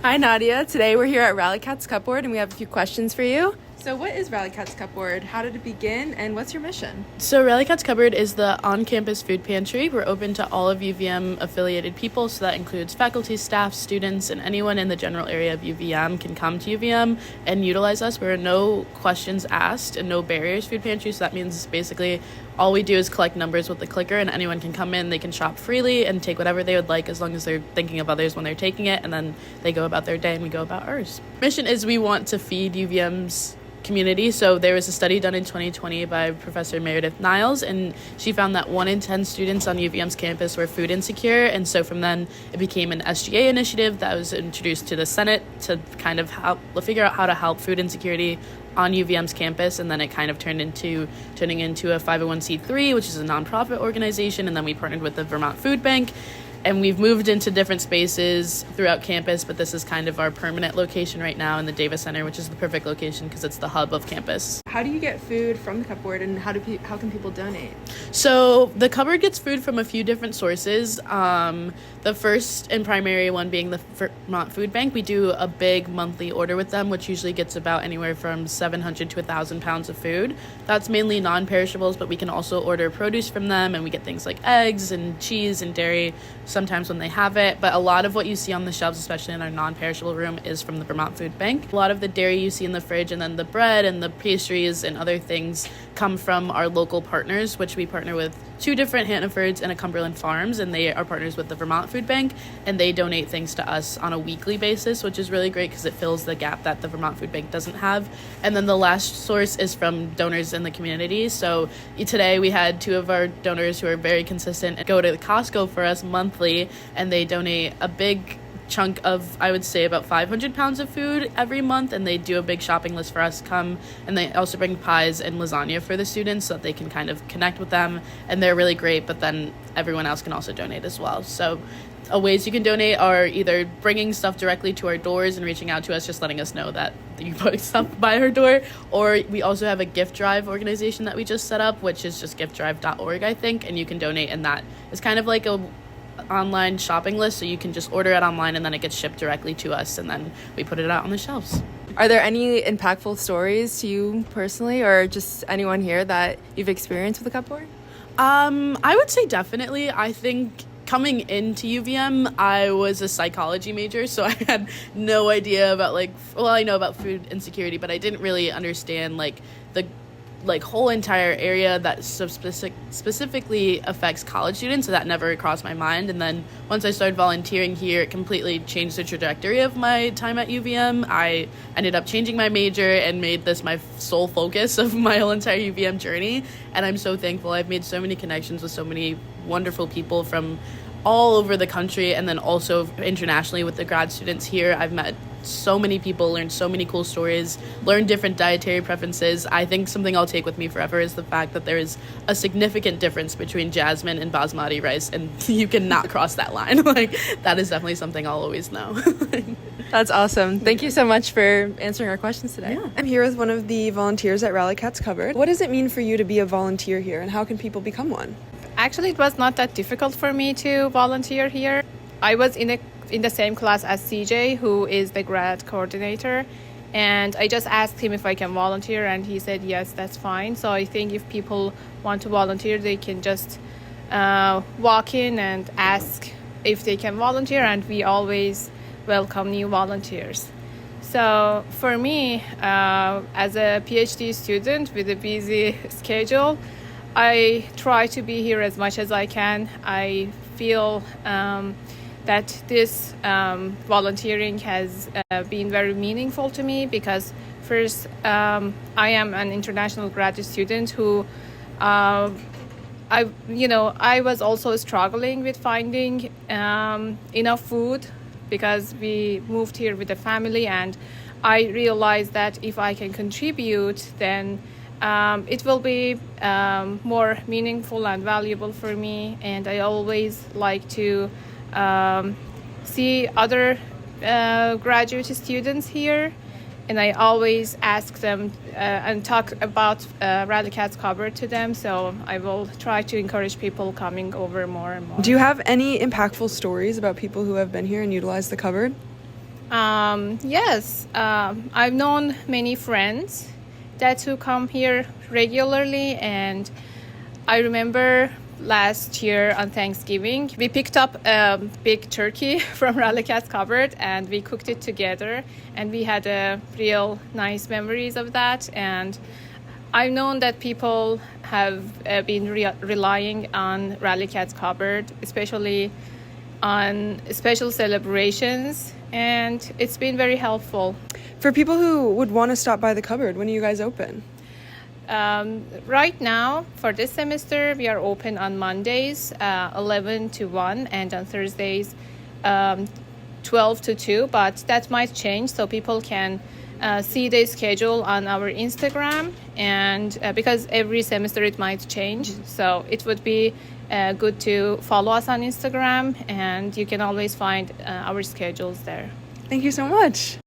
Hi Nadia, today we're here at Rally Cats Cupboard and we have a few questions for you. So what is Rally Cats Cupboard? How did it begin and what's your mission? So Rally Cats Cupboard is the on-campus food pantry. We're open to all of UVM affiliated people, so that includes faculty, staff, students, and anyone in the general area of UVM can come to UVM and utilize us. There are no questions asked and no barriers food pantry, so that means basically all we do is collect numbers with the clicker and anyone can come in, they can shop freely and take whatever they would like as long as they're thinking of others when they're taking it, and then they go about their day and we go about ours. Mission is we want to feed UVM's community. So there was a study done in 2020 by Professor Meredith Niles, and she found that 1 in 10 students on UVM's campus were food insecure, and so from then it became an SGA initiative that was introduced to the Senate to kind of help figure out how to help food insecurity on UVM's campus, and then it kind of turning into a 501c3, which is a nonprofit organization, and then we partnered with the Vermont Food Bank. And we've moved into different spaces throughout campus, but this is kind of our permanent location right now in the Davis Center, which is the perfect location because it's the hub of campus. How do you get food from the cupboard and how can people donate? So the cupboard gets food from a few different sources. The first and primary one being the Vermont Food Bank. We do a big monthly order with them, which usually gets about anywhere from 700 to 1,000 pounds of food. That's mainly non-perishables, but we can also order produce from them, and we get things like eggs and cheese and dairy sometimes when they have it. But a lot of what you see on the shelves, especially in our non-perishable room, is from the Vermont Food Bank. A lot of the dairy you see in the fridge and then the bread and the pastries and other things come from our local partners, which we partner with 2 different Hannafords and a Cumberland Farms, and they are partners with the Vermont Food Bank, and they donate things to us on a weekly basis, which is really great because it fills the gap that the Vermont Food Bank doesn't have. And then the last source is from donors in the community. So today we had 2 of our donors who are very consistent and go to Costco for us monthly, and they donate a big chunk of, I would say, about 500 pounds of food every month, and they do a big shopping list for us come, and they also bring pies and lasagna for the students so that they can kind of connect with them, and they're really great, but then everyone else can also donate as well. So ways you can donate are either bringing stuff directly to our doors and reaching out to us, just letting us know that you put stuff by our door, or we also have a gift drive organization that we just set up, which is just giftdrive.org, I think, and you can donate, and that is kind of like a online shopping list, so you can just order it online and then it gets shipped directly to us, and then we put it out on the shelves. Are there any impactful stories to you personally or just anyone here that you've experienced with the cupboard? I would say definitely. I think coming into UVM, I was a psychology major, so I had no idea about I know about food insecurity, but I didn't really understand the whole entire area that specifically affects college students, so that never crossed my mind. And then once I started volunteering here, it completely changed the trajectory of my time at UVM. I ended up changing my major and made this my sole focus of my whole entire UVM journey, and I'm so thankful. I've made so many connections with so many wonderful people from all over the country, and then also internationally with the grad students here. I've met so many people, learned so many cool stories, learned different dietary preferences. I think something I'll take with me forever is the fact that there is a significant difference between jasmine and basmati rice, and you cannot cross that line. That is definitely something I'll always know. That's awesome. Thank you so much for answering our questions today. Yeah. I'm here with one of the volunteers at Rally Cats Cupboard. What does it mean for you to be a volunteer here, and how can people become one? Actually, it was not that difficult for me to volunteer here. I was in the same class as CJ, who is the grad coordinator, and I just asked him if I can volunteer, and he said yes, that's fine. So I think if people want to volunteer, they can just walk in and ask if they can volunteer, and we always welcome new volunteers. So for me, as a PhD student with a busy schedule, I try to be here as much as I can. I feel that this volunteering has been very meaningful to me because first, I am an international graduate student who I was also struggling with finding enough food because we moved here with a family, and I realized that if I can contribute, then it will be more meaningful and valuable for me. And I always like to see other graduate students here, and I always ask them and talk about Rally Cats Cupboard to them. So I will try to encourage people coming over more and more. Do you have any impactful stories about people who have been here and utilized the cupboard? Yes, I've known many friends that who come here regularly, and I remember last year on Thanksgiving, we picked up a big turkey from Rally Cat's cupboard and we cooked it together, and we had a real nice memories of that. And I've known that people have been relying on Rally Cat's cupboard, especially on special celebrations, and it's been very helpful. For people who would want to stop by the cupboard, when are you guys open? Right now, for this semester, we are open on Mondays, 11 to 1, and on Thursdays, 12 to 2, but that might change, so people can see the schedule on our Instagram, and because every semester it might change, so it would be good to follow us on Instagram, and you can always find our schedules there. Thank you so much.